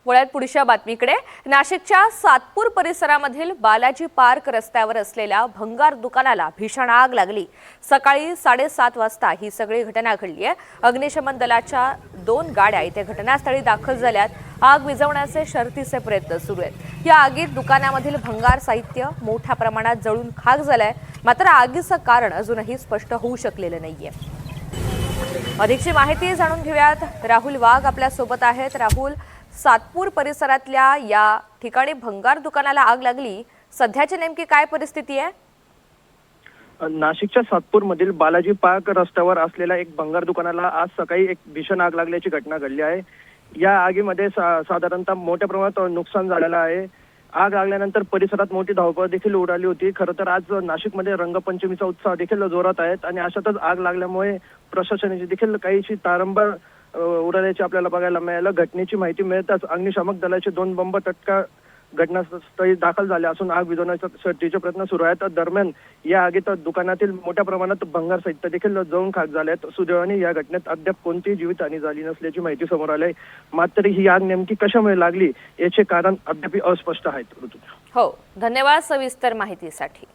वळूयात पुढच्या बातमीकडे। नाशिकच्या सातपूर परिसरामधील बालाजी पार्क रस्त्यावर असलेल्या भंगार दुकानाला भीषण आग लागली। सकाळी 7:30 वाजता ही सगळी घटना घडली आहे। अग्निशमन दलाच्या 2 गाड्या इथे घटनास्थळी दाखल झाल्यात। आग विझवण्याचे शर्थीचे प्रयत्न सुरू आहेत। या आगीत दुकानामधील भंगार साहित्य मोठ्या प्रमाणात जळून खाक झालंय। मात्र आगीचं कारण अजूनही स्पष्ट होऊ शकलेलं नाहीये। अधिकची माहिती जाणून घेऊयात। राहुल वाघ आपल्या सोबत आहेत। राहुल, सातपूर परिसरातल्या या ठिकाणी भंगार दुकानाला आग लागली, सध्याची नेमकी काय परिस्थिती आहे? नाशिकच्या सातपूर मधील बालाजी पार्क रस्त्यावर असलेल्या एक भंगार दुकानाला आज सकाळी एक भीषण आग लागल्याची घटना घडली आहे। या आगीमध्ये साधारणतः मोठ्या प्रमाणात नुकसान झालेलं आहे। आग लागल्यानंतर परिसरात मोठी धावपळ देखील उडाली होती। खरं तर आज नाशिकमध्ये रंगपंचमीचा उत्साह देखील जोरात आहे आणि अशातच आग लागल्यामुळे प्रशासनाची देखील काहीशी तारंबळ उडाल्याचे आपल्याला बघायला मिळालं। घटनेची माहिती मिळताच अग्निशामक दलाचे 2 बंब तत्काळ घटनास्थळी दाखल झाले असून आग विझवण्याचा शर्थीचे प्रयत्न सुरू आहेत। दरम्यान या आगीत दुकानातील मोठ्या प्रमाणात भंगार साहित्य देखील जळून खाक झाले आहेत। सुदैवाने या घटनेत अद्याप कोणतीही जीवितहानी झाली नसल्याची माहिती समोर आली आहे। मात्र ही आग नेमकी कशामुळे लागली याचे कारण अद्याप अस्पष्ट आहे। हो, धन्यवाद सविस्तर माहितीसाठी।